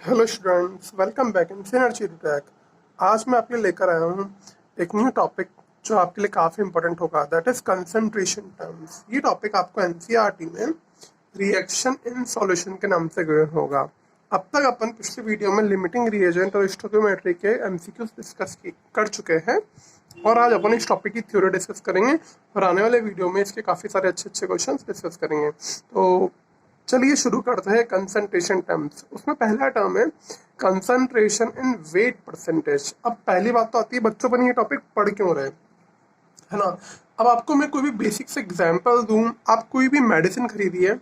Hello students, welcome back in synergy track. आज मैं आपके लिए लेकर आया हूँ एक न्यू टॉपिक जो आपके लिए काफ़ी इंपॉर्टेंट होगा, दैट इज कंसंट्रेशन टर्म्स। ये टॉपिक आपको एनसीईआरटी में रिएक्शन इन सॉल्यूशन के नाम से गिवन होगा। अब तक अपन पिछले वीडियो में लिमिटिंग रिएजेंट और स्टोइकियोमेट्री के एमसीक्यूज डिस्कस कर चुके हैं और आज अपन इस टॉपिक की थ्योरी डिस्कस करेंगे और आने वाले वीडियो में इसके काफ़ी सारे अच्छे अच्छे क्वेश्चन डिस्कस करेंगे। तो चलिए शुरू करते हैं कंसंट्रेशन टर्म्स। उसमें पहला टर्म है कंसंट्रेशन इन वेट परसेंटेज। अब पहली बात तो आती है बच्चों पर ये टॉपिक पढ़ क्यों रहे, है ना। अब आपको मैं कोई भी बेसिक से एग्जांपल दूं, आप कोई भी मेडिसिन खरीदिए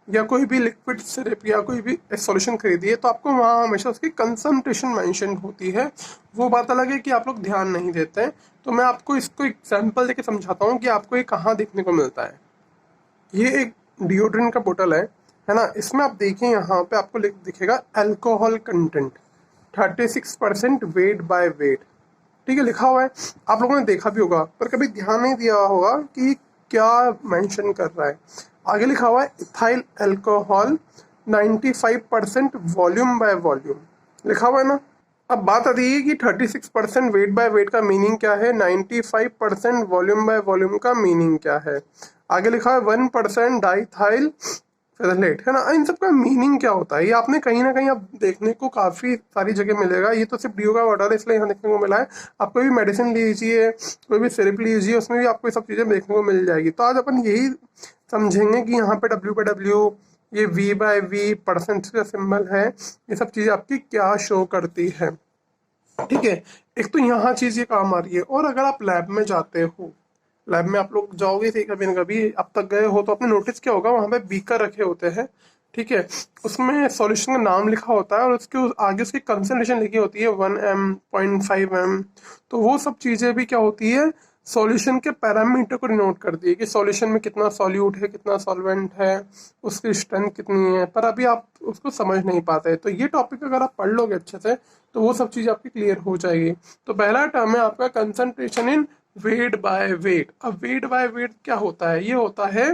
या कोई भी लिक्विड सिरप या कोई भी सॉल्यूशन खरीदिए तो आपको वहाँ हमेशा उसकी कंसंट्रेशन मेंशन होती है। वो बात अलग है कि आप लोग ध्यान नहीं देते हैं। तो मैं आपको इसको एग्जांपल देके समझाता हूँ कि आपको ये कहाँ देखने को मिलता है। ये एक डिओड्रेंट का बोतल है ना। इसमें आप देखिए यहाँ पे आपको दिखेगा alcohol content 36% weight by weight, ठीक है, लिखा हुआ है। आप लोगों ने देखा भी होगा पर कभी ध्यान नहीं दिया होगा कि क्या मेंशन कर रहा है। आगे लिखा हुआ है ethyl alcohol 95% volume by volume, लिखा हुआ है ना। अब बात आती है कि 36% वेट बाय वेट का मीनिंग क्या है, 95% वॉल्यूम बाय वॉल्यूम का मीनिंग क्या है। आगे लिखा है 1% डाइथाइल फेथलेट, है ना। इन सब का मीनिंग क्या होता है ये आपने कहीं ना कहीं अब देखने को काफ़ी सारी जगह मिलेगा। ये तो सिर्फ डीओ का वर्ड है इसलिए यहाँ देखने को मिला है। आप कोई भी मेडिसिन लीजिए, कोई भी सिरप लीजिए, उसमें भी आपको ये सब चीज़ें देखने को मिल जाएगी। तो आज अपन यही समझेंगे कि यहाँ पे डब्ल्यू बाई डब्ल्यू, ये वी बाय वी, परसेंट का सिंबल है, ये सब चीज़ें आपकी क्या शो करती है, ठीक है। एक तो यहाँ चीज़ ये काम आ रही है। और अगर आप लैब में जाते हो, लैब में आप लोग जाओगे थे कभी ना कभी, अब तक गए हो तो आपने नोटिस किया होगा वहाँ पे बीकर रखे होते हैं, ठीक है। उसमें सॉल्यूशन का नाम लिखा होता है और उसके आगे उसकी कंसंट्रेशन लिखी होती है 1 m, 0.5 m। तो वो सब चीज़ें भी क्या होती है, सॉल्यूशन के पैरामीटर को डिनोट करती है कि सॉल्यूशन में कितना सॉल्यूट है, कितना सॉल्वेंट है, उसकी स्ट्रेंथ कितनी है। पर अभी आप उसको समझ नहीं पाते। तो ये टॉपिक अगर आप पढ़ लोगे अच्छे से तो वो सब चीज़ आपकी क्लियर हो जाएगी। तो पहला टर्म है आपका concentration in weight by weight. अब वेट बाय वेट क्या होता है, ये होता है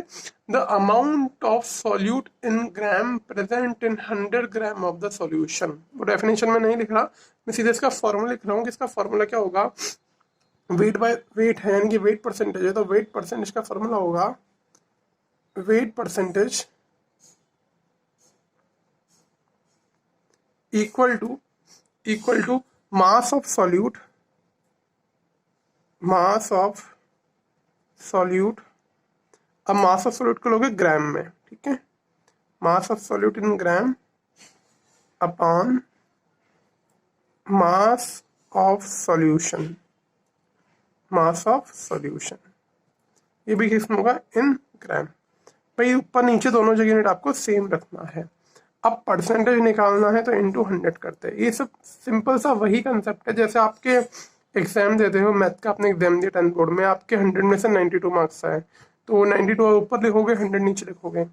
the amount of solute in gram present in 100 gram of the solution. वो डेफिनेशन में नहीं लिख रहा, मैं सीधे इसका फॉर्मूला लिख रहा हूँ कि इसका फॉर्मूला क्या होगा। वेट बाय वेट है यानी कि वेट परसेंटेज है, तो वेट परसेंटेज का फॉर्मूला होगा weight percentage equal to mass of solute, mass of solute. अब मास ऑफ सॉल्यूट को लोगे ग्राम में, ठीक है। मास of solute in gram upon mass of solution, mass of solution, ये भी किसमें होगा, इन ग्राम। भाई ऊपर नीचे दोनों जगह यूनिट आपको सेम रखना है। अब परसेंटेज निकालना है तो इंटू 100 करते हैं। ये सब सिंपल सा वही कंसेप्ट है जैसे आपके एग्जाम देते हो, मैथ का आपने एग्जाम दिया 10th बोर्ड में, आपके 100 में से 92 मार्क्स आए तो 92 ऊपर लिखोगे, 100 नीचे लिखोगे,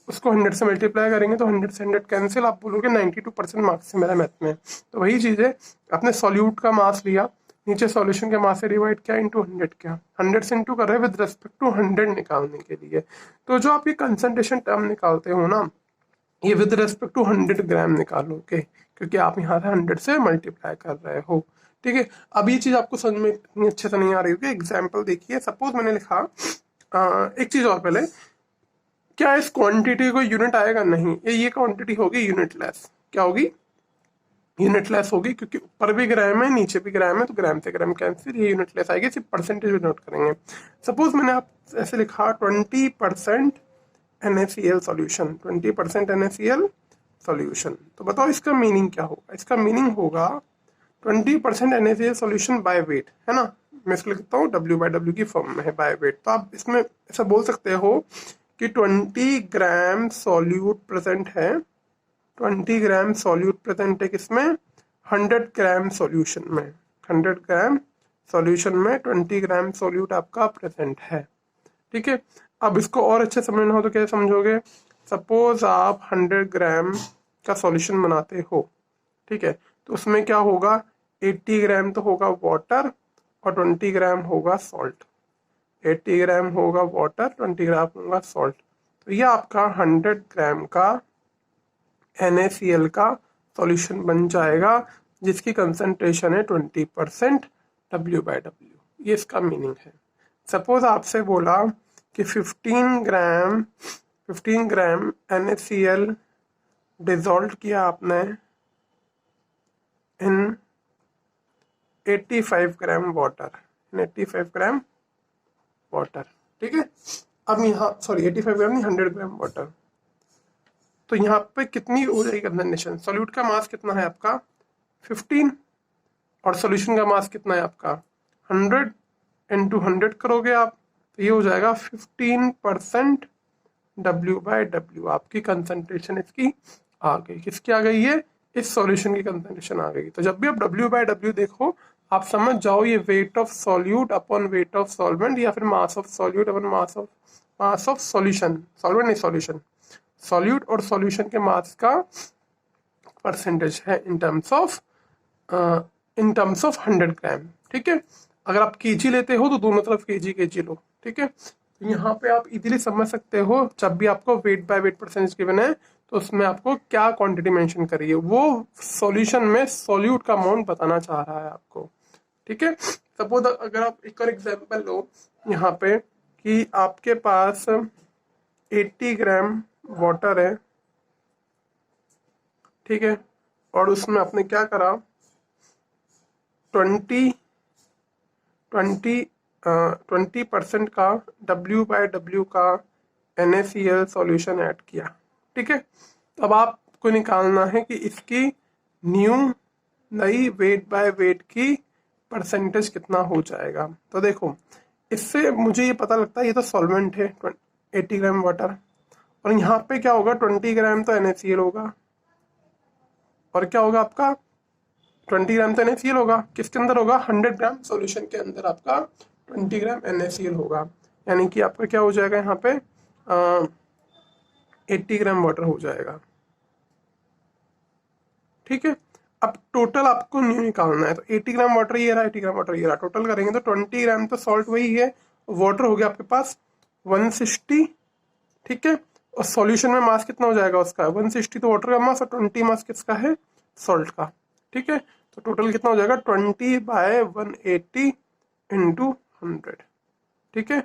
उसको 100 से मल्टीप्लाई करेंगे तो 100 से 100 कैंसिल, आप बोलोगे 92% मार्क्स है मेरा मैथ में। तो वही चीज़ है, आपने सॉल्यूट का मास लिया, नीचे सॉल्यूशन के मास से डिवाइड किया, इंटू 100 किया, 100 से इंटू कर रहे हैं विद रेस्पेक्ट टू 100 निकालने के लिए। तो जो आप ये कंसंट्रेशन टर्म निकालते हो ना, ये विद रेस्पेक्ट टू 100 ग्राम निकालोगे क्योंकि आप यहाँ से 100 से मल्टीप्लाई कर रहे हो, ठीक है। अब ये चीज़ आपको समझ में इतनी अच्छे से नहीं आ रही होगी। एग्जाम्पल देखिए, सपोज मैंने लिखा एक चीज़ और पहले, क्या इस क्वांटिटी को यूनिट आएगा, नहीं, ये क्वांटिटी होगी यूनिटलेस। क्या होगी, यूनिटलेस होगी क्योंकि ऊपर भी ग्राम है नीचे भी ग्राम है, तो ग्राम से ग्राम कैंसिल, ये यूनिटलेस आएगी, सिर्फ परसेंटेज में नोट करेंगे। सपोज मैंने आप ऐसे लिखा 20% NaCl सॉल्यूशन, 20% NaCl सॉल्यूशन। तो बताओ इसका मीनिंग क्या होगा। इसका मीनिंग होगा 20% NaCl सॉल्यूशन बाय वेट, है ना। मैं इसको लिखता हूँ W बाय W की फॉर्म में है, बाय वेट। तो आप इसमें ऐसा बोल सकते हो कि 20 ग्राम सॉल्यूट प्रेजेंट है, 20 ग्राम सॉल्यूट प्रेजेंट है किसमें, 100 ग्राम सॉल्यूशन में, 100 ग्राम सॉल्यूशन में 20 ग्राम सॉल्यूट आपका प्रेजेंट है, ठीक है। अब इसको और अच्छे समझना हो तो कैसे समझोगे। सपोज आप 100 ग्राम का सॉल्यूशन बनाते हो, ठीक है, तो उसमें क्या होगा, 80 ग्राम तो होगा वाटर और 20 ग्राम होगा सॉल्ट। 80 ग्राम होगा वाटर, 20 ग्राम होगा सॉल्ट। तो ये आपका 100 ग्राम का NaCl का सॉल्यूशन बन जाएगा जिसकी कंसंट्रेशन है 20% W/W। ये इसका मीनिंग है। सपोज आपसे बोला कि 15 ग्राम NaCl डिजॉल्व किया आपने इन 85 ग्राम वाटर, ठीक है। अब यहाँ सॉरी 85 ग्राम नहीं, 100 ग्राम वाटर। तो यहाँ पे कितनी हो जाएगी कंसंट्रेशन? सॉल्यूट का मास कितना है आपका 15 और सॉल्यूशन का मास कितना है आपका 100 इंटू 100 करोगे आप, तो ये हो जाएगा 15% W/W। आपकी कंसंट्रेशन इसकी आ गई। किसकी आ गई है? इस सॉल्यूशन की कंसंट्रेशन आ गई। तो जब भी आप W/W देखो, आप समझ जाओ ये weight of solute upon weight of solvent, या फिर मास of solute upon mass of solution, solvent नहीं सॉल्यूशन, सॉल्यूट और सॉल्यूशन के मास का परसेंटेज है इन टर्म्स ऑफ 100 ग्राम, ठीक है। अगर आप केजी लेते हो तो दोनों तरफ केजी लो, ठीक है। तो यहाँ पे आप इजीली समझ सकते हो, जब भी आपको weight by weight percentage given है तो उसमें आपको क्या क्वांटिटी मेंशन करिए, वो सॉल्यूशन में सॉल्यूट का अमाउंट बताना चाह रहा है आपको, ठीक है। सपोज अगर आप एक और एग्जांपल लो यहाँ पे कि आपके पास 80 ग्राम वाटर है, ठीक है, और उसमें आपने क्या करा 20% का W/W का NaCl सॉल्यूशन ऐड किया, ठीक है। अब आपको निकालना है कि इसकी नई वेट बाय वेट की परसेंटेज कितना हो जाएगा। तो देखो इससे मुझे ये पता लगता है ये तो सॉल्वेंट है 80 ग्राम वाटर, और यहाँ पे क्या होगा 20 ग्राम तो NaCl होगा, और क्या होगा आपका 20 ग्राम तो NaCl होगा। किसके अंदर होगा? 100 ग्राम सॉल्यूशन के अंदर आपका 20 ग्राम NaCl होगा, यानी कि आपका क्या हो जाएगा यहाँ पे 80 ग्राम वाटर हो जाएगा, ठीक है। अब टोटल आपको न्यू निकालना है, तो 80 ग्राम वाटर ये रहा, 80 ग्राम वाटर ये रहा, टोटल करेंगे तो 20 ग्राम तो सॉल्ट वही है, वाटर हो गया आपके पास 160, ठीक है। और सॉल्यूशन में मास कितना हो जाएगा उसका 160, तो वाटर का मास, और 20 मास किसका है? सॉल्ट का, ठीक है। तो टोटल कितना हो जाएगा 20/180 इंटू 100, ठीक है।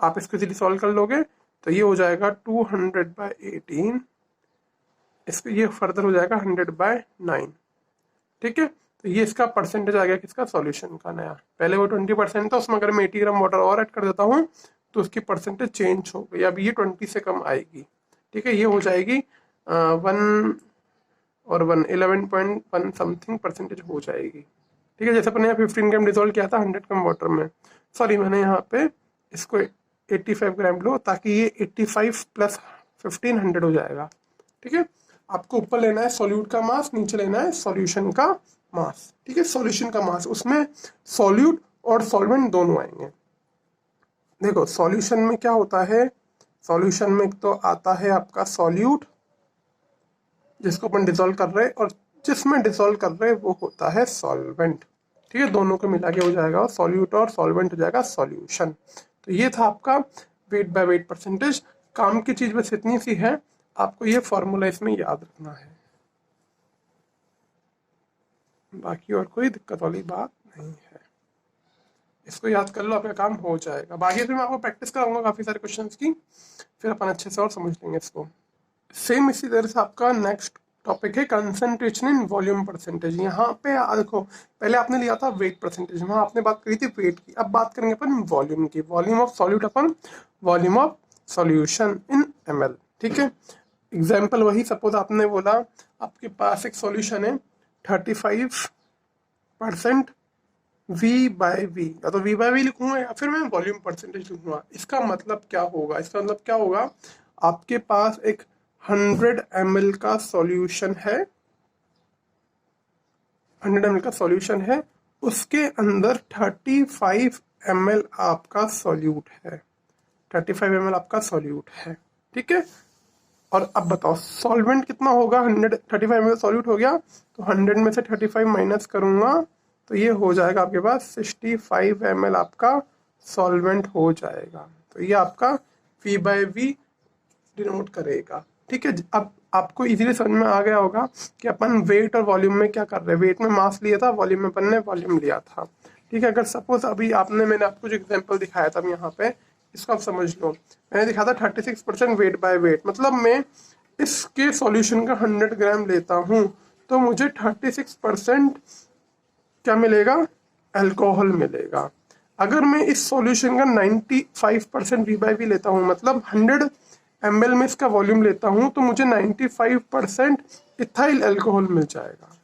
आप इसको इजीली सॉल्व कर लोगे तो ये हो जाएगा 200/18, इसको ये फर्दर हो जाएगा 100/9, ठीक है। तो ये इसका परसेंटेज आ गया किसका? सॉल्यूशन का नया। पहले वो 20% था, उसमें अगर मैं 80 ग्राम वाटर और ऐड कर देता हूँ तो उसकी परसेंटेज चेंज हो गई, अब ये 20 से कम आएगी, ठीक है। ये हो जाएगी 1 और 1 11.1 समथिंग परसेंटेज हो जाएगी, ठीक है। जैसे अपने यहाँ 15 ग्राम डिजोल्व किया था 100 ग्राम वाटर में, सॉरी मैंने यहाँ पे इसको 85 ग्राम लो ताकि ये 85 प्लस 15 100 हो जाएगा, ठीक है। आपको ऊपर लेना है सॉल्यूट का मास, नीचे लेना है सॉल्यूशन का मास, ठीक है। सॉल्यूशन का मास, उसमें सॉल्यूट और सॉल्वेंट दोनों आएंगे। देखो सॉल्यूशन में क्या होता है, सॉल्यूशन में तो आता है आपका सॉल्यूट जिसको अपन डिसॉल्व कर रहे हैं, और जिसमें डिसॉल्व कर रहे हैं वो होता है सॉल्वेंट, ठीक है। दोनों को मिला के हो जाएगा सॉल्यूट और सॉल्वेंट हो जाएगा सॉल्यूशन। तो ये था आपका वेट बाय वेट परसेंटेज। काम की चीज बस इतनी सी है, आपको ये फॉर्मूला इसमें याद रखना है, बाकी और कोई दिक्कत वाली बात नहीं है। इसको याद कर लो, आपका काम हो जाएगा। बाकी फिर मैं आपको प्रैक्टिस कराऊंगा काफी सारे क्वेश्चंस की, फिर अपन अच्छे से और समझ लेंगे इसको। सेम इसी तरह से आपका नेक्स्ट टॉपिक है कंसंट्रेशन इन वॉल्यूम परसेंटेज। यहाँ पे देखो पहले आपने लिया था वेट परसेंटेज, वहाँ आपने बात करी थी वेट की, अब बात करेंगे अपन वॉल्यूम की। Volume of solute upon volume of solution in ml, ठीक है। एग्जाम्पल वही, सपोज आपने बोला आपके पास एक सॉल्यूशन है 35% V/V, या तो V/V लिखूंगा या फिर मैं वॉल्यूम परसेंटेज लिखूंगा। इसका मतलब क्या होगा? इसका मतलब क्या होगा, आपके पास एक 100 ml का सॉल्यूशन है, 100 ml का सॉल्यूशन है, उसके अंदर 35 ml आपका सॉल्यूट है, 35 ml आपका सॉल्यूट है, ठीक है। और अब बताओ सॉल्वेंट कितना होगा? 135 ml सॉल्यूट हो गया, तो 100 में से 35 माइनस करूंगा तो ये हो जाएगा आपके पास 65 ml आपका सॉल्वेंट हो जाएगा। तो ये आपका V/V डिनोट करेगा, ठीक है। अब आपको इजीली समझ में आ गया होगा कि अपन वेट और वॉल्यूम में क्या कर रहे हैं। वेट में मास लिया था, वॉल्यूम में अपन ने वॉल्यूम लिया था। ठीक है, अगर सपोज अभी मैंने आपको जो एग्जांपल दिखाया था यहाँ पे, इसको आप समझ लो। मैंने दिखाया था 36% वेट बाय वेट, मतलब मैं इसके सॉल्यूशन का 100 ग्राम लेता हूँ तो मुझे 36% क्या मिलेगा, अल्कोहल मिलेगा। अगर मैं इस सॉल्यूशन का 95% वी बाई वी लेता हूँ, मतलब 100 ml में इसका वॉल्यूम लेता हूँ, तो मुझे 95% इथाइल अल्कोहल मिल जाएगा।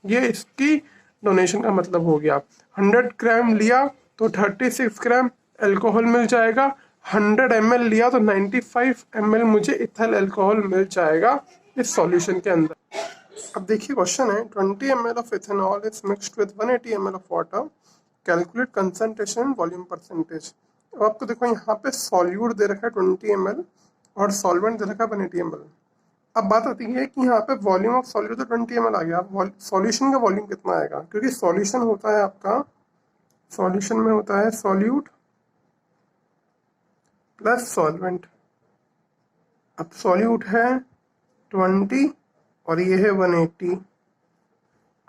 ये इसकी डोनेशन का मतलब हो गया। 100 ग्राम लिया तो 36 ग्राम अल्कोहल मिल जाएगा, 100 ml लिया तो 95 ml मुझे इथाइल अल्कोहल मिल जाएगा इस सॉल्यूशन के अंदर। अब देखिए क्वेश्चन है, 20 ml of ethanol is mixed with 180 ml of water, calculate concentration volume percentage. अब आपको देखो यहाँ पे सॉल्यूट दे रखा है 20 ml और सॉल्वेंट दे रखा है 180 ml। अब बात आती है कि यहाँ पे वॉल्यूम ऑफ सॉल्यूट तो 20 ml आ गया, अब सॉल्यूशन का वॉल्यूम कितना आएगा, क्योंकि सॉल्यूशन होता है आपका, सॉल्यूशन में होता है सॉल्यूट प्लस सॉल्वेंट। अब सॉल्यूट है 20 और ये है 180,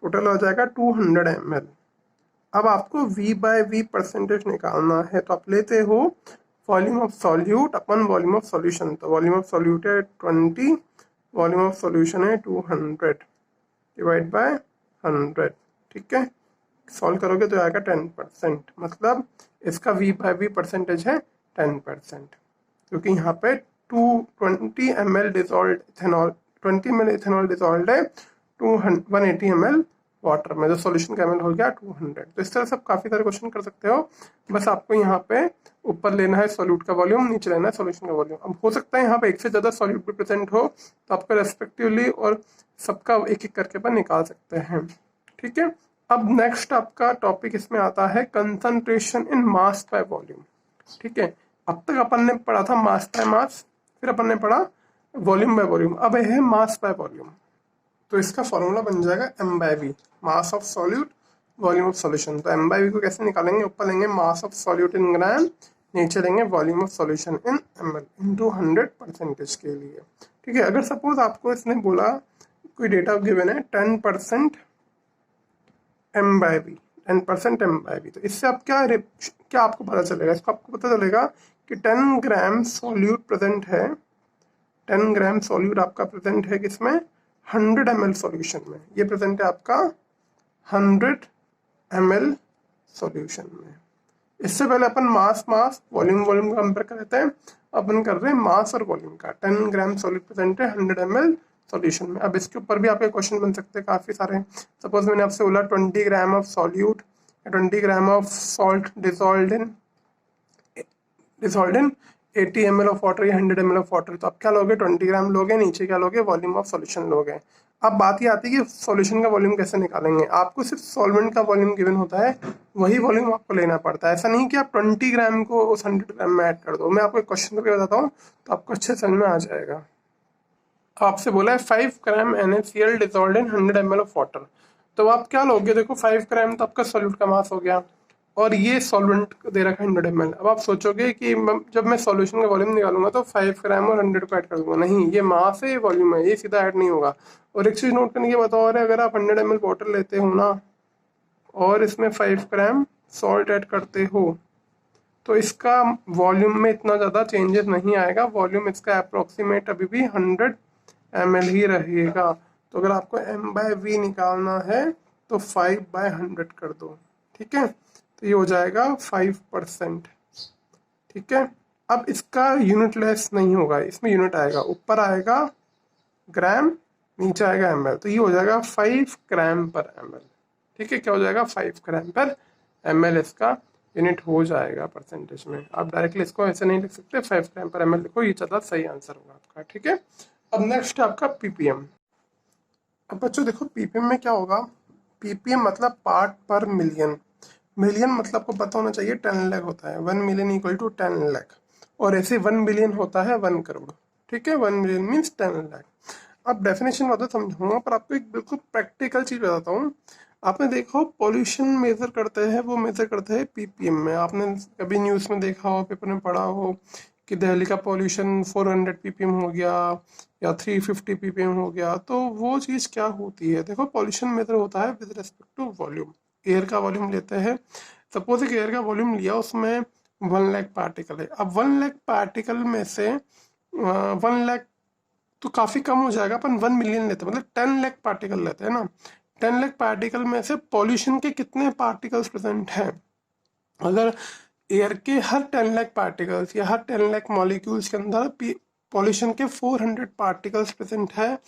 टोटल हो जाएगा 200 ml। अब आपको V बाय वी परसेंटेज निकालना है, तो आप लेते हो volume of solute upon volume of solution. तो वॉल्यूम ऑफ सॉल्यूट है 20, वॉल्यूम ऑफ सॉल्यूशन है 200 डिवाइड बाय 100। ठीक है, सॉल्व करोगे तो आएगा 10%, मतलब इसका V बाय वी परसेंटेज है 10%, क्योंकि यहाँ पे 20 ml dissolve ethanol, 20 ml ethanol dissolve है 180 ml वाटर में, जो सॉल्यूशन का एमएल हो गया 200। तो इस तरह से आप काफी सारे क्वेश्चन कर सकते हो। बस आपको यहाँ पे ऊपर लेना है सॉल्यूट का वॉल्यूम, नीचे लेना है सॉल्यूशन का वॉल्यूम। अब हो सकता है यहाँ पे एक से ज्यादा सॉल्यूट भी प्रेजेंट हो, तो आपका रेस्पेक्टिवली और सबका एक एक करके अपन निकाल सकते हैं। ठीक है, अब नेक्स्ट आपका टॉपिक इसमें आता है concentration in mass by volume. ठीक है, अब तक अपन ने पढ़ा था मास बाय मास, फिर अपन ने पढ़ा वॉल्यूम बाय वॉल्यूम, अब है मास बाय वॉल्यूम। तो इसका फॉर्मूला बन जाएगा m by V, mass of solute volume of solution. तो m बाय वी को कैसे निकालेंगे, ऊपर लेंगे मास ऑफ सॉल्यूट इन ग्राम, नीचे लेंगे volume of solution in ml into 100% के लिए। ठीक है, अगर सपोज आपको इसने बोला कोई डेटा गिवन है 10% m by V, 10% m by V, तो इससे आप क्या आपको पता चलेगा, इसको आपको पता चलेगा कि 10 ग्राम सॉल्यूट प्रेजेंट है, 10 ग्राम सॉल्यूट आपका प्रेजेंट है किसमें, 100 ml सॉल्यूशन में। ये प्रेजेंट है आपका 100 ml सॉल्यूशन में। इससे पहले अपन मास वॉल्यूम का कंपेयर कर लेते हैं। अपन कर रहे हैं मास और वॉल्यूम का। 10 ग्राम सॉल्यूट प्रेजेंट है 100 ml सॉल्यूशन में। अब इसके ऊपर भी आपके क्वेश्चन बन सकते हैं काफी सारे। सपोज मैंने आपसे बोला 20 gram of solute, 20 gram of salt dissolved in 80 ml of water या 100 ml ऑफ वाटर, तो आप क्या लोगे, 20 ग्राम लोगे, नीचे क्या लोगे, वॉल्यूम ऑफ सॉल्यूशन लोगे। अब बात ये आती है कि सॉल्यूशन का वॉल्यूम कैसे निकालेंगे। आपको सिर्फ सॉल्वेंट का वॉल्यूम गिवन होता है, वही वॉल्यूम आपको लेना पड़ता है। ऐसा नहीं कि आप 20 ग्राम को उस 100 ग्राम में ऐड कर दो। मैं आपको एक क्वेश्चन करके बताता हूँ तो आपको अच्छे समझ में आ जाएगा। आपसे बोला है 5 ग्राम NaCl dissolved in 100 ml of water, तो आप क्या लोगे, देखो 5 ग्राम तो आपका सॉल्यूट का मास हो गया और ये सॉल्वेंट दे रखा है 100 ml। अब आप सोचोगे कि जब मैं सॉल्यूशन का वॉल्यूम निकालूंगा तो 5 ग्राम और 100 को ऐड कर दूंगा, नहीं, ये मास है, ये वॉल्यूम है, ये सीधा ऐड नहीं होगा। और एक चीज नोट करने की बात और है, अगर आप 100 ml वाटर लेते हो ना और इसमें 5 ग्राम सॉल्ट ऐड करते हो तो इसका वॉल्यूम में इतना ज़्यादा चेंजेस नहीं आएगा। वॉल्यूम इसका अप्रोक्सीमेट अभी भी 100 ml ही रहेगा। तो अगर आपको m बाय वी निकालना है तो 5/100 कर दो। ठीक है, तो ये हो जाएगा 5%। ठीक है, अब इसका यूनिट लेस नहीं होगा, इसमें यूनिट आएगा, ऊपर आएगा ग्राम, नीचे आएगा ml, तो ये हो जाएगा 5 ग्राम पर ml। ठीक है, क्या हो जाएगा, 5 ग्राम पर ml इसका यूनिट हो जाएगा परसेंटेज में। आप डायरेक्टली इसको ऐसे नहीं लिख सकते, 5 ग्राम पर ml लिखो, ये ज़्यादा सही आंसर होगा आपका। ठीक है, अब नेक्स्ट है आपका ppm। अब बच्चों देखो ppm में क्या होगा, ppm मतलब पार्ट पर मिलियन। मिलियन मतलब को पता होना चाहिए 10 लाख होता है, 1 मिलियन इक्वल टू 10 लाख, और ऐसे 1 बिलियन होता है 1 करोड़। ठीक है, 1 मिलियन मीन्स 10 लाख। अब डेफिनेशन बताओ समझाऊंगा, पर आपको एक बिल्कुल प्रैक्टिकल चीज बताता हूँ। आपने देखो पॉल्यूशन मेजर करते हैं, वो मेजर करते हैं ppm में। आपने कभी न्यूज़ में देखा हो, पेपर में पढ़ा हो कि दिल्ली का पॉल्यूशन 400 ppm हो गया या 350 ppm हो गया, तो वो चीज़ क्या होती है? देखो, पॉल्यूशन मेजर होता है with respect to volume. Air का वॉल्यूम लेते हैं, सपोज एक एयर का वॉल्यूम लिया, उसमें 1 लाख पार्टिकल है। अब 1 लाख पार्टिकल में से 1 लाख तो काफ़ी कम हो जाएगा, अपन 1 मिलियन लेते हैं, मतलब 10 लाख पार्टिकल लेते हैं ना। 10 लाख पार्टिकल में से पॉल्यूशन के कितने पार्टिकल्स प्रेजेंट हैं? अगर एयर के हर 10 लाख पार्टिकल्स या हर 10 लाख मॉलिक्यूल्स के अंदर पॉल्यूशन के 400 पार्टिकल्स प्रेजेंट है,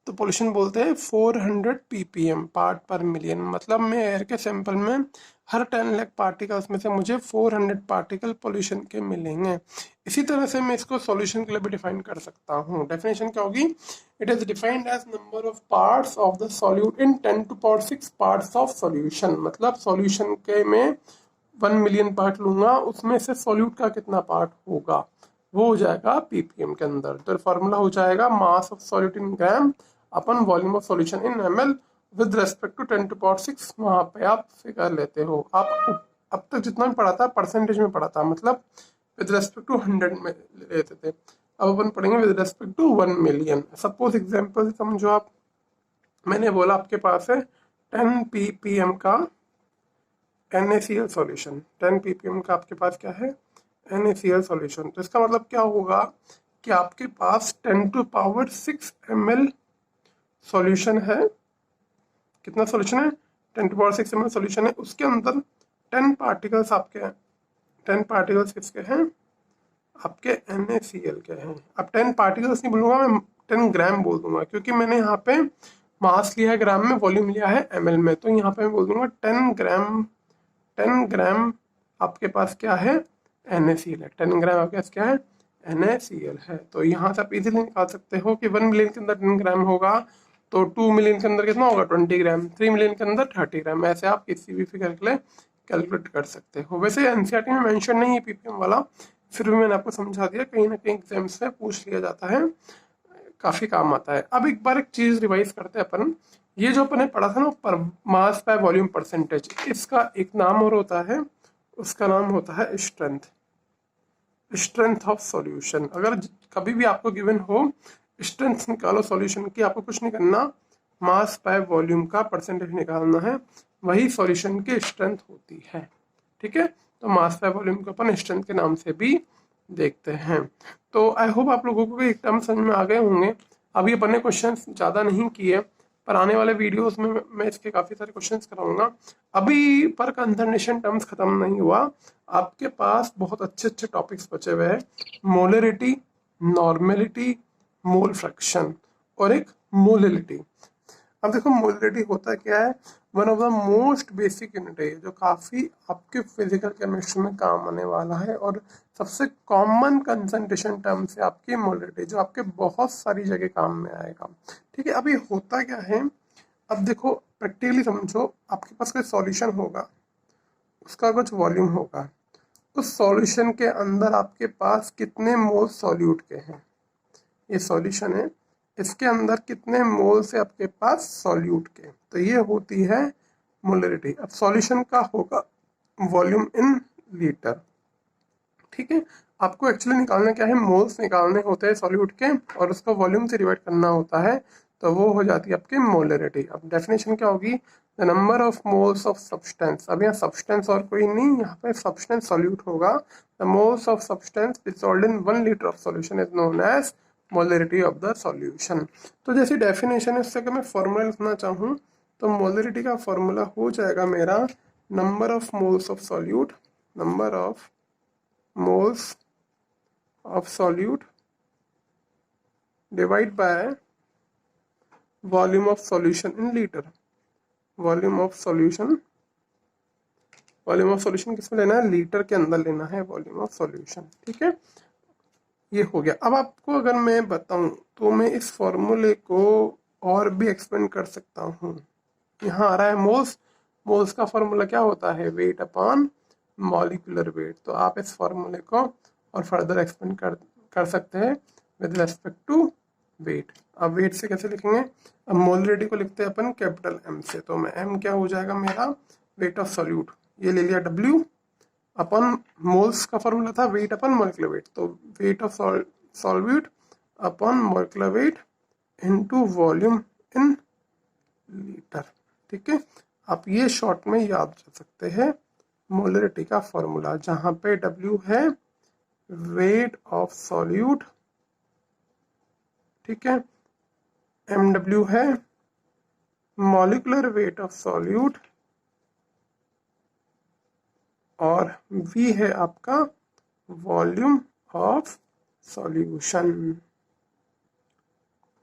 तो पॉल्यूशन बोलते हैं 400 ppm पार्ट पर मिलियन। मतलब मैं एयर के सैंपल में हर 10 लाख पार्टिकल्स में से मुझे 400 पार्टिकल पॉल्यूशन के मिलेंगे। इसी तरह से मैं इसको सॉल्यूशन के लिए भी डिफाइन कर सकता हूँ। डेफिनेशन क्या होगी? It is defined as number of parts of the solute in 10⁻⁶ parts of solution. मतलब सॉल्यूशन के में 1 मिलियन पार्ट लूंगा, उसमें से सॉल्यूट का कितना पार्ट होगा, वो हो जाएगा पीपीएम के अंदर। तो फॉर्मूला हो जाएगा mass of solute in gram अपन volume of solution in ml with respect to 10⁻⁶। वहां पे आप फिगर लेते हो। आप अब तक जितना भी पढ़ा था परसेंटेज में पढ़ा था, मतलब विद रेस्पेक्ट टू 100 में लेते थे। अब अपन पढ़ेंगे with respect to 1 million. Suppose example समझो आप, मैंने बोला आपके पास है 10 ppm का NaCl सॉल्यूशन। 10 ppm का आपके पास क्या है? NaCl solution. तो इसका मतलब क्या होगा कि आपके पास 10⁻⁶ ml सॉल्यूशन है। कितना सॉल्यूशन है? 10⁻⁶ ml सॉल्यूशन है। उसके अंदर 10 पार्टिकल्स आपके हैं। 10 पार्टिकल्स किसके हैं? आपके NaCl के हैं। अब 10 पार्टिकल्स नहीं बोलूंगा मैं, 10 ग्राम बोल दूंगा, क्योंकि मैंने यहाँ पे मास लिया है ग्राम में, वॉल्यूम लिया है ml में। तो यहाँ पे मैं बोल दूंगा 10 ग्राम आपके पास क्या है? NaCl है। 10 ग्राम आपके पास क्या है? NaCl है। तो यहाँ से आप इजीली निकाल सकते हो कि 1 मिलियन के अंदर 10 ग्राम होगा, तो 2 मिलियन के अंदर कितना होगा? 20 ग्राम। 3 मिलियन के अंदर 30 ग्राम। ऐसे आप किसी भी फिगर के लिए कैलकुलेट कर सकते हो। वैसे एनसीईआरटी में मेंशन नहीं है पीपीएम वाला, फिर भी मैंने आपको समझा दिया, कहीं ना कहीं एग्जाम्स में पूछ लिया जाता है, काफी काम आता है। अब एक बार एक चीज रिवाइज करते हैं अपन। ये जो अपन ने पढ़ा था ना पर मास बाय वॉल्यूम परसेंटेज, इसका एक नाम और होता है, उसका नाम होता है स्ट्रेंथ। Strength of solution. अगर कभी भी आपको गिवन हो स्ट्रेंथ निकालो सॉल्यूशन की, आपको कुछ नहीं करना, मास बाय वॉल्यूम का परसेंटेज निकालना है, वही सॉल्यूशन की स्ट्रेंथ होती है। ठीक है, तो मास बाय वॉल्यूम को अपन स्ट्रेंथ के नाम से भी देखते हैं। तो आई होप आप लोगों को एक टर्म समझ में आ गए होंगे। अभी अपन ने क्वेश्चन ज़्यादा नहीं किए, पर आने वाले वीडियोस में मैं इसके काफ़ी सारे क्वेश्चंस कराऊंगा। अभी पर कंसंट्रेशन टर्म्स खत्म नहीं हुआ, आपके पास बहुत अच्छे अच्छे टॉपिक्स बचे हुए हैं। मोलरिटी, नॉर्मेलिटी, मोल फ्रैक्शन और एक मोलिलिटी। अब देखो, मोलरिटी होता क्या है? One of the most basic unit है, जो काफ़ी आपके फिजिकल केमिस्ट्री में काम आने वाला है, और सबसे कॉमन कंसंट्रेशन टर्म से आपकी मोलरिटी, जो आपके बहुत सारी जगह काम में आएगा। ठीक है, अब ये होता क्या है? अब देखो प्रैक्टिकली समझो, आपके पास कोई सॉल्यूशन होगा, उसका कुछ वॉल्यूम होगा, उस सॉल्यूशन के अंदर आपके पास कितने मोल सॉल्यूट के हैं? ये सॉल्यूशन है, इसके अंदर कितने मोल से आपके पास सॉल्यूट के, तो ये होती है मोलरिटी। अब सॉल्यूशन का होगा वॉल्यूम इन लीटर। ठीक है, आपको एक्चुअली निकालना क्या है? मोल्स निकालने होते हैं सॉल्यूट के, और उसको वॉल्यूम से डिवाइड करना होता है, तो वो हो जाती है आपकी मोलरिटी। अब डेफिनेशन क्या होगी? The number of moles of substance. अब यहाँ सब्सटेंस और कोई नहीं, यहाँ पे सब्सटेंस सॉल्यूट होगा। The moles of substance dissolved in 1 litre of solution is known as molarity of the solution. तो जैसी डेफिनेशन है, उससे अगर मैं फॉर्मूला लिखना चाहूँ, तो मोलरिटी का फॉर्मूला हो जाएगा मेरा number of moles of solute, number of moles of solute divide by volume of solution in liter। Volume of solution, volume of solution किसमें लेना है? लीटर के अंदर लेना है वॉल्यूम ऑफ सॉल्यूशन। ठीक है, ये हो गया। अब आपको अगर मैं बताऊं, तो मैं इस फॉर्मूले को और भी एक्सपेंड कर सकता हूँ। यहाँ आ रहा है मोल्स, मोल्स का फॉर्मूला क्या होता है? Weight upon molecular weight. तो आप इस फॉर्मूले को और फर्दर एक्सपेंड कर सकते हैं विद रेस्पेक्ट टू वेट। अब वेट से कैसे लिखेंगे? अब मोलरिटी को लिखते हैं अपन कैपिटल एम से, तो मैं एम क्या हो जाएगा मेरा? Weight of solute. ये ले लिया डब्ल्यू, अपन मोल्स का फॉर्मूला था वेट अपन मोलिकुलर वेट, तो weight of solute upon molecular weight into volume in litre. ठीक है, आप ये शॉर्ट में याद रख सकते हैं मोलरिटी का फॉर्मूला, जहां पे W है वेट ऑफ सॉल्यूट, ठीक है, MW है मॉलिकुलर वेट ऑफ सॉल्यूट, और V है आपका वॉल्यूम ऑफ सॉल्यूशन।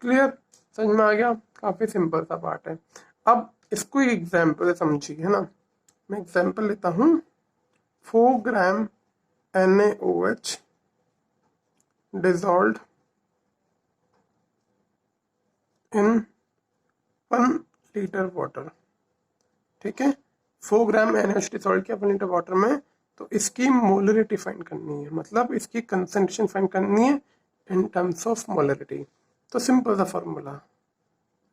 क्लियर, समझ में आ गया? काफी सिंपल सा पार्ट है। अब इसको एक एग्जाम्पल से समझिए, है ना। मैं एग्जाम्पल लेता हूँ 4 ग्राम NaOH dissolved in 1 litre water. ठीक है, 4 ग्राम NaOH डिसॉल्व किया 1 लीटर वाटर में, तो इसकी मोलरिटी फाइंड करनी है, मतलब इसकी कंसंट्रेशन फाइंड करनी है इन टर्म्स ऑफ मोलरिटी। तो सिंपल सा formula,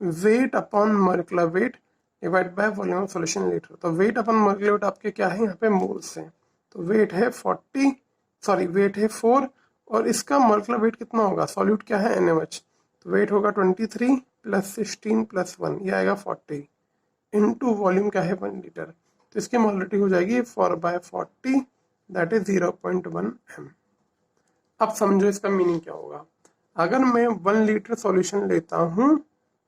weight upon molecular weight divide by volume of solution litre. तो वेट अपॉन मोलिकुलर वेट आपके क्या है यहाँ पे, मोल्स है। तो वेट है 40, सॉरी वेट है 4, और इसका मोलिकुलर वेट कितना होगा, सॉल्यूट क्या है NaOH, तो वेट होगा 23 प्लस 16 प्लस 1, ये आएगा 40, इनटू वॉल्यूम क्या है 1 लीटर, तो इसकी मोलरिटी हो जाएगी 4/40, दैट इज 0.1 m। अब समझो इसका मीनिंग क्या होगा। अगर मैं 1 लीटर सॉल्यूशन लेता हूँ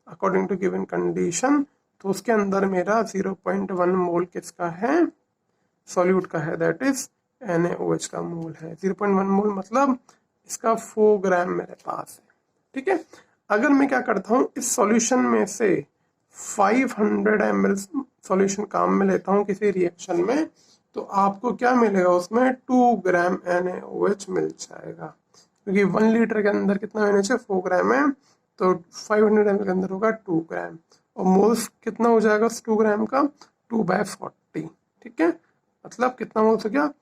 अकॉर्डिंग टू गिवन कंडीशन, तो उसके अंदर मेरा 0.1 मोल किसका है, सॉल्यूट का है, दैट इज NaOH का मोल है। 0.1 मोल मतलब इसका 4 ग्राम मेरे पास है। ठीक है, अगर मैं क्या करता हूँ, इस सॉल्यूशन में से 500 ml सॉल्यूशन काम में लेता हूँ किसी रिएक्शन में, तो आपको क्या मिलेगा उसमें, 2 ग्राम NaOH मिल जाएगा, क्योंकि 1 लीटर के अंदर कितना NaOH है, 4 ग्राम है, तो 500 ml के अंदर होगा 2 ग्राम, और मोल्स कितना हो जाएगा 2 ग्राम का, 2/40। ठीक है, मतलब कितना मोल्स हो गया,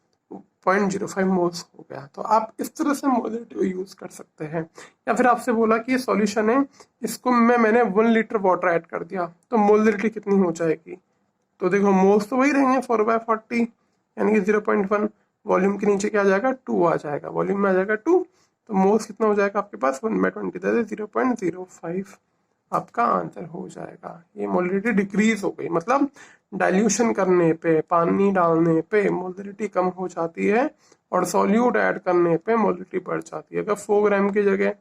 0.05 मोल्स हो गया। तो आप इस तरह से मोलरिटी यूज कर सकते हैं। या फिर आपसे बोला कि ये सॉल्यूशन है, इसको मैंने 1 लीटर वाटर ऐड कर दिया, तो मोलरिटी कितनी हो जाएगी, तो देखो मोल्स तो वही रहेंगे 4/40, यानी कि 0.1, वॉल्यूम के नीचे क्या आ जाएगा, 2 आ जाएगा, वॉल्यूम में आ जाएगा 2, तो मोल्स कितना हो जाएगा आपके पास 1/20, 0.05 आपका आंसर हो जाएगा। ये मोलरिटी डिक्रीज हो गई, मतलब डाइल्यूशन करने पे, पानी डालने पे मोलरिटी कम हो जाती है, और सॉल्यूट ऐड करने पे मोलरिटी बढ़ जाती है। अगर 4 ग्राम की जगह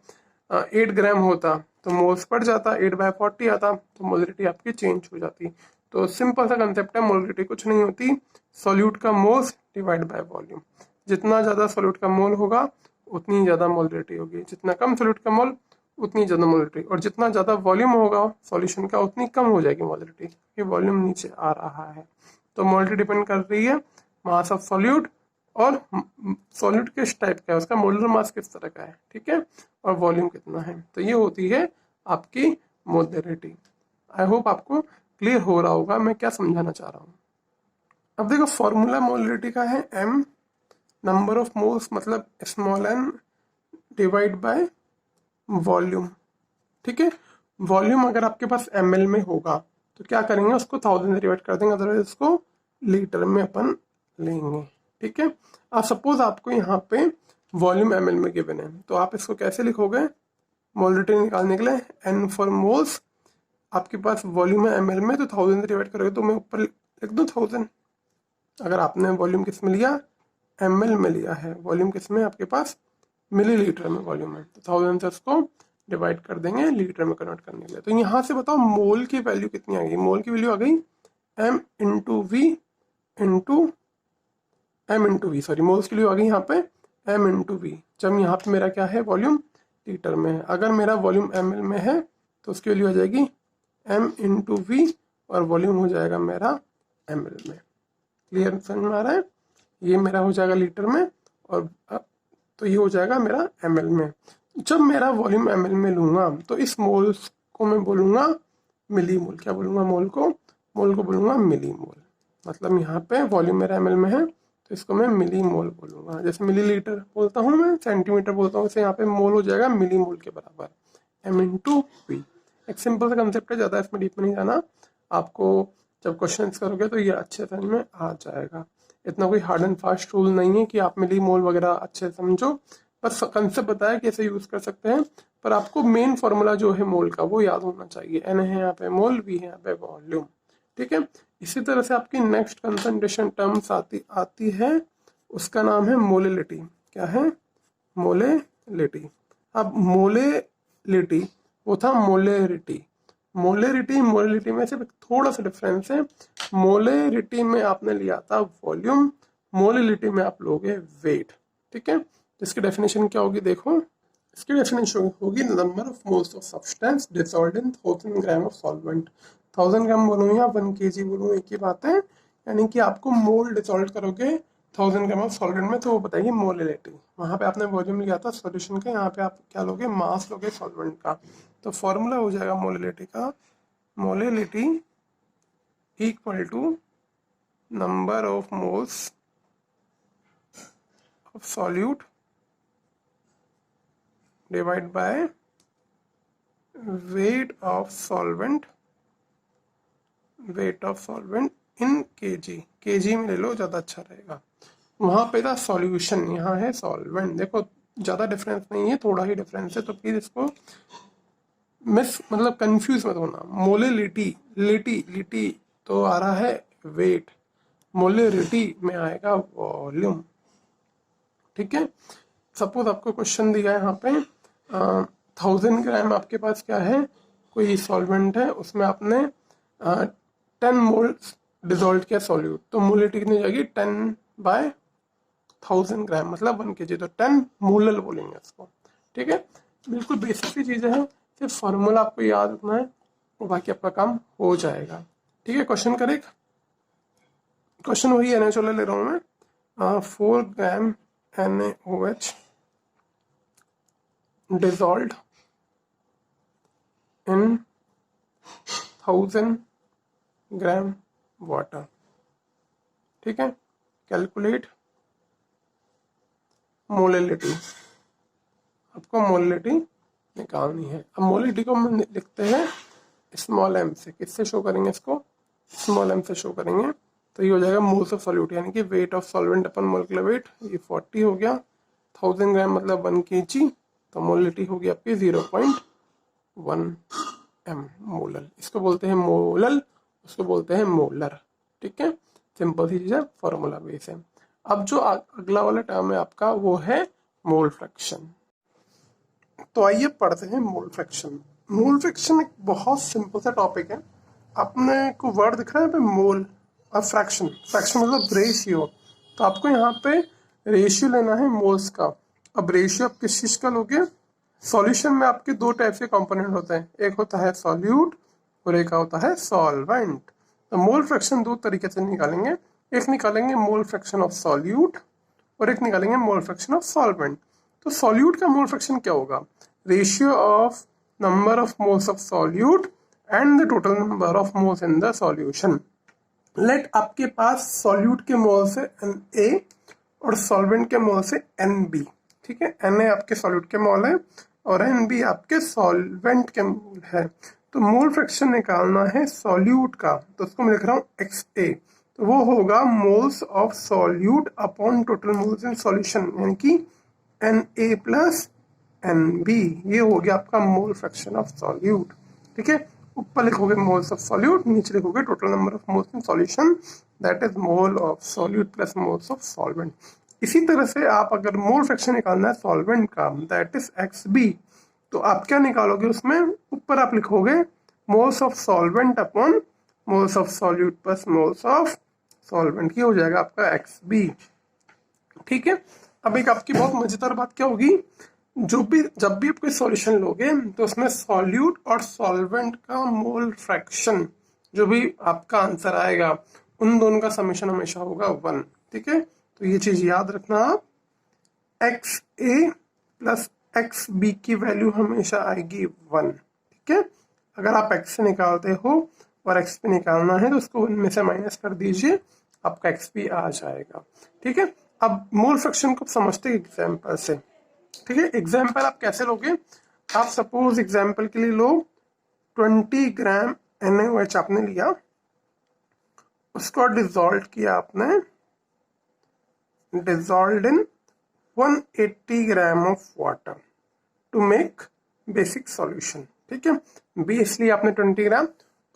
8 ग्राम होता तो मोल्स बढ़ जाता, 8/40 आता, तो मोलरिटी आपकी चेंज हो जाती। तो सिंपल सा कंसेप्ट है, मोलरिटी कुछ नहीं होती, सॉल्यूट का मोल्स डिवाइड बाय वॉल्यूम। जितना ज़्यादा सॉल्यूट का मोल होगा उतनी ज़्यादा मोलरिटी होगी, जितना कम सॉल्यूट का मोल उतनी ज़्यादा मोलरिटी, और जितना ज़्यादा वॉल्यूम होगा सॉल्यूशन का उतनी कम हो जाएगी मोलरिटी, ये वॉल्यूम नीचे आ रहा है। तो मोलरिटी डिपेंड कर रही है मास ऑफ सॉल्यूट, और सॉल्यूट किस टाइप का है, उसका मोलर मास किस तरह का है, ठीक है, और वॉल्यूम कितना है। तो ये होती है आपकी मोलरिटी। आई होप आपको क्लियर हो रहा होगा मैं क्या समझाना चाह रहा हूँ। अब देखो फॉर्मूला मोलरिटी का है m, नंबर ऑफ मोल्स मतलब small n divide by volume. ठीक है, वॉल्यूम अगर आपके पास ml में होगा तो क्या करेंगे, उसको 1000 से डिवाइड कर देंगे, अदरवाइज उसको लीटर में अपन लेंगे। ठीक है, अब सपोज आपको यहाँ पे वॉल्यूम ml में गिवन है, तो आप इसको कैसे लिखोगे, मोलरिटी निकालने के लिए n फॉर मोल्स, आपके पास वॉल्यूम है ml में, तो 1000 से डिवाइड करोगे, तो मैं ऊपर लिख दूँ 1000। अगर आपने वॉल्यूम किस में लिया, ml में लिया है, वॉल्यूम किस में आपके पास मिलीलीटर में वॉल्यूम है, तो 1000 से उसको डिवाइड कर देंगे लीटर में कन्वर्ट करने के लिए। तो यहाँ से बताओ मोल की वैल्यू कितनी आ गई, मोल की वैल्यू आ गई m into V into m into V, sorry moles की वैल्यू आ गई यहाँ पे m इंटू वी, जब यहाँ पे मेरा क्या है वॉल्यूम लीटर में है। अगर मेरा वॉल्यूम ml में है तो उसकी वैल्यू आ जाएगी m इंटू वी, और वॉल्यूम हो जाएगा मेरा ml में। क्लियर समझ में आ रहा है, ये मेरा हो जाएगा लीटर में, और तो ये हो जाएगा मेरा ml में। जब मेरा वॉल्यूम ml में लूंगा तो इस मोल्स को मैं बोलूंगा मिली मोल, क्या बोलूंगा, मोल को बोलूंगा मिली मोल। मतलब यहाँ पे वॉल्यूम मेरा ml में है तो इसको मैं मिली मोल बोलूंगा, जैसे मिलीलीटर बोलता हूँ मैं, सेंटीमीटर बोलता हूँ, इसे यहाँ पे मोल हो जाएगा मिली मोल के बराबर, m इंटू वी। एक सिंपल सा कंसेप्ट है, ज़्यादा इसमें डीप में नहीं जाना, आपको जब क्वेश्चन करोगे तो ये अच्छे समझ में आ जाएगा। इतना कोई हार्ड एंड फास्ट रूल नहीं है कि आप मिली मोल वगैरह अच्छे से समझो, बस कंसेप्ट बताया कैसे यूज कर सकते हैं। पर आपको मेन फॉर्मूला जो है मोल का वो याद होना चाहिए। एन है यहाँ पे मोल, वी है यहाँ पे वॉल्यूम। ठीक है, इसी तरह से आपकी नेक्स्ट कंसंट्रेशन टर्म्स आती है, उसका नाम है मोलिलिटी। क्या है? मोलेलिटी। अब मोलेलिटी वो था मोलेरिटी। मोलेरिटी में सिर्फ थोड़ा सा डिफरेंस है। मोलेरिटी में आपने लिया था वॉल्यूम, मोलेलिटी में आप लोगे वेट। ठीक है, इसकी डेफिनेशन क्या होगी देखो। इसकी डेफिनेशन होगी number of moles of substance dissolved in 1000 gram of solvent. 1000 ग्राम बोलूँ या 1 kg बोलूँ एक ही बात है, यानी कि आपको मोल डिसॉल्व करोगे 1000 ग्राम ऑफ सॉल्वेंट में तो वो बताइए मोलिलिटी। वहाँ पे आपने वॉल्यूम लिया था सॉल्यूशन का, यहाँ पे आप क्या लोगे? मास लोगे सॉल्वेंट का। तो फॉर्मूला हो जाएगा मोलिलिटी का, molality equal to number of moles of solute divide by weight of solvent in KG में ले लो, ज़्यादा अच्छा रहेगा। वहाँ पे था सॉल्यूशन, यहाँ है सॉल्वेंट। देखो ज़्यादा डिफरेंस नहीं है, थोड़ा ही डिफरेंस है, तो प्लीज़ इसको मतलब कंफ्यूज मत होना। मोलिलिटी लिटी तो आ रहा है वेट, मोलिलिटी में आएगा वॉल्यूम। ठीक है, सपोज आपको क्वेश्चन दिया है यहाँ पे 1000 ग्राम आपके पास क्या है, कोई सॉल्वेंट है, उसमें आपने 10 मोल डिजोल्व किया सॉल्यूट, तो मोलिटी कितनी जाएगी? 10/1000 ग्राम मतलब 1 kg, तो 10 मोलल बोलेंगे इसको। ठीक है, बिल्कुल बेसिक सी चीज़ें हैं, सिर्फ फार्मूला आपको याद रखना है और बाकी आपका काम हो जाएगा। ठीक है, क्वेश्चन करेक्ट। क्वेश्चन वही NaOH ले रहा हूँ मैं। 4 ग्राम NaOH dissolved in 1000 gram water. ठीक है, कैलकुलेट मोलिलिटी। आपको मोलिलिटी निकालनी है। अब मोलिलिटी को हम लिखते हैं स्मॉल m से। किससे शो करेंगे इसको? स्मॉल m से शो करेंगे, तो ये हो जाएगा मोल्स ऑफ सॉल्यूट, यानी कि wait of solvent upon molecular weight, ये 40 हो गया। 1000 ग्राम मतलब 1 kg, तो मोलिलिटी होगी आपकी 0.1 m मोलल। इसको बोलते हैं मोलल, उसको बोलते हैं मोलर। ठीक है, सिंपल सी चीज़ है, फॉर्मूला बेस है। अब जो अगला वाला टर्म है आपका वो है मोल फ्रैक्शन। तो आइए पढ़ते हैं मोल फ्रैक्शन। मोल फ्रैक्शन एक बहुत सिंपल सा टॉपिक है। आपने को वर्ड दिख रहा है पे मोल और फ्रैक्शन। फ्रैक्शन मतलब रेशियो, तो आपको यहाँ पे रेशियो लेना है मोल्स का। अब रेशियो आप किस चीज़ का लोगे? सॉल्यूशन में आपके दो टाइप के कंपोनेंट होते हैं, एक होता है सॉल्यूट और एक होता है सॉल्वेंट। तो मोल फ्रैक्शन दो तरीके से निकालेंगे, एक निकालेंगे मोल फ्रैक्शन ऑफ सॉल्यूट और एक निकालेंगे मोल फ्रैक्शन ऑफ सॉल्वेंट। तो सॉल्यूट का मोल फ्रैक्शन क्या होगा? Ratio of number of moles of solute and the total number of moles in the solution. Let आपके पास सॉल्यूट के मोल से Na और सॉल्वेंट के मोल से Nb। ठीक है, Na आपके सॉल्यूट के मोल है और Nb आपके सॉल्वेंट के मोल है। तो मोल फ्रैक्शन निकालना है सॉल्यूट का, तो उसको मैं लिख रहा हूँ XA, तो वो होगा moles of solute upon total moles in solution, यानी कि Na प्लस Nb। ये हो गया आपका मोल फ्रैक्शन ऑफ सॉल्यूट। ठीक है, ऊपर लिखोगे मोल्स ऑफ सॉल्यूट, नीचे लिखोगे total number of moles in solution, that is mole of solute plus moles of solvent. इसी तरह से आप अगर मोल फ्रैक्शन निकालना है सॉल्वेंट का, दैट इज XB, तो आप क्या निकालोगे उसमें? ऊपर आप लिखोगे moles of solvent upon moles of solute plus moles of solvent, ये हो जाएगा आपका XB। ठीक है, अब एक आपकी बहुत मजेदार बात क्या होगी, जब भी आप कोई सॉल्यूशन लोगे तो उसमें सॉल्यूट और सॉल्वेंट का मोल फ्रैक्शन जो भी आपका आंसर आएगा उन दोनों का समेशन हमेशा होगा 1। ठीक है, तो ये चीज याद रखना आप, XA प्लस XB की वैल्यू हमेशा आएगी 1। ठीक है, अगर आप X से निकालते हो और XP निकालना है तो उसको 1 में से माइनस कर दीजिए, आपका XP आ जाएगा। ठीक है, अब मोल फ्रैक्शन को समझते हैं एग्जाम्पल से। ठीक है, एग्जाम्पल आप कैसे लोगे? आप सपोज एग्जाम्पल के लिए लो 20 ग्राम NaOH आपने लिया, उसको डिसॉल्व किया आपने dissolved in 180 gram of water to make basic solution. ठीक है, बी इसलिए आपने 20 ग्राम,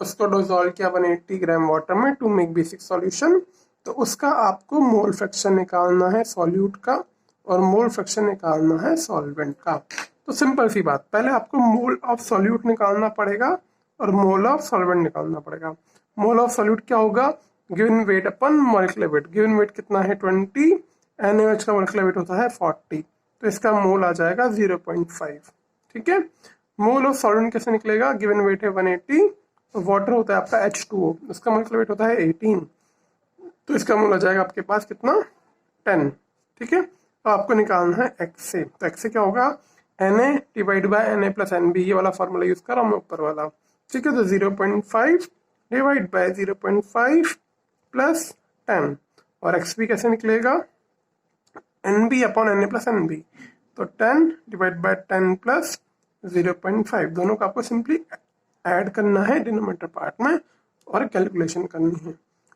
उसको डिसॉल्व किया 180 ग्राम वाटर में टू मेक बेसिक सॉल्यूशन। तो उसका आपको मोल फ्रैक्शन निकालना है सॉल्यूट का और मोल फ्रैक्शन निकालना है सॉल्वेंट का। तो सिंपल सी बात, पहले आपको मोल ऑफ सॉल्यूट निकालना पड़ेगा और मोल ऑफ सॉल्वेंट निकालना पड़ेगा। मोल ऑफ सॉल्यूट क्या होगा, गिवन वेट अपन मॉलिक्यूलर वेट। गिवन वेट कितना है 20, NaOH का मॉलिक्यूलर वेट होता है 40, तो इसका मोल आ जाएगा 0.5। ठीक है, मोल ऑफ सॉल्वेंट कैसे निकलेगा, गिवन वेट है 180, वाटर होता है आपका H2O, उसका मॉलिक्यूलर वेट होता है 18, तो इसका मोल आ जाएगा आपके पास कितना 10। ठीक है, तो आपको निकालना है एक्स से, तो एक्स से क्या होगा Na divide by Na plus NB, ये वाला फॉर्मूला यूज कर रहा हूँ ऊपर वाला। ठीक है, तो 0.5 डिवाइड बाय 0.5 प्लस 10, और XB कैसे निकलेगा NB upon Na plus NB, तो 10 डिवाइड बाय 10 प्लस 0.5, दोनों का आपको सिंपली ऐड करना है डिनोमिनेटर पार्ट में और कैलकुलेशन करनी है।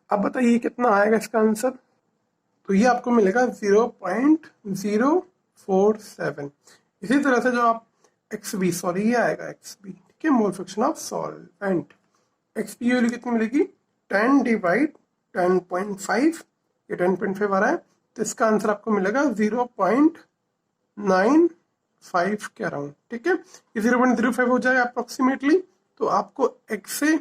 अब बताइए कितना आएगा इसका आंसर, तो ये आपको मिलेगा 0.047। इसी तरह से जो आप XB, सॉरी ये आएगा XB, ठीक है, मोल फ्रैक्शन ऑफ सॉल्वेंट। XB की वैल्यू कितनी मिलेगी 10 डिवाइड 10.5, ये 10.5 आ रहा है, तो इसका आंसर आपको मिलेगा 0.95 के अराउंड। ठीक है, ये 0.05 हो जाएगा अप्रोक्सीमेटली, तो आपको एक्स से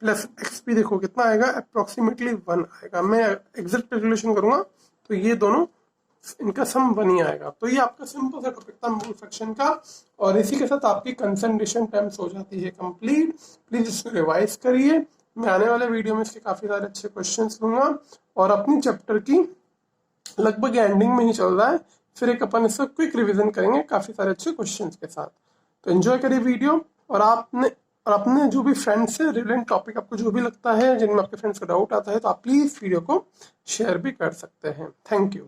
प्लस XB देखो कितना आएगा, अप्रोक्सीमेटली 1 आएगा। मैं एग्जैक्ट कैलकुलेशन करूंगा तो ये दोनों इनका सम 1 ही आएगा। तो ये आपका सिंपल सा टॉपिक था मोल फ्रैक्शन का, और इसी के साथ आपकी कंसंट्रेशन टर्म्स हो जाती है कंप्लीट। प्लीज इसको रिवाइज करिए, मैं आने वाले वीडियो में इसके काफी सारे अच्छे क्वेश्चंस लूंगा, और अपनी चैप्टर की लगभग एंडिंग में ही चल रहा है, फिर एक अपन इसका क्विक रिविजन करेंगे काफी सारे अच्छे क्वेश्चंस के साथ। तो एंजॉय करिए वीडियो, और अपने जो भी फ्रेंड्स से रिलेवेंट टॉपिक आपको जो भी लगता है, जिनमें आपके फ्रेंड्स का डाउट आता है, तो आप प्लीज वीडियो को शेयर भी कर सकते हैं। Thank you.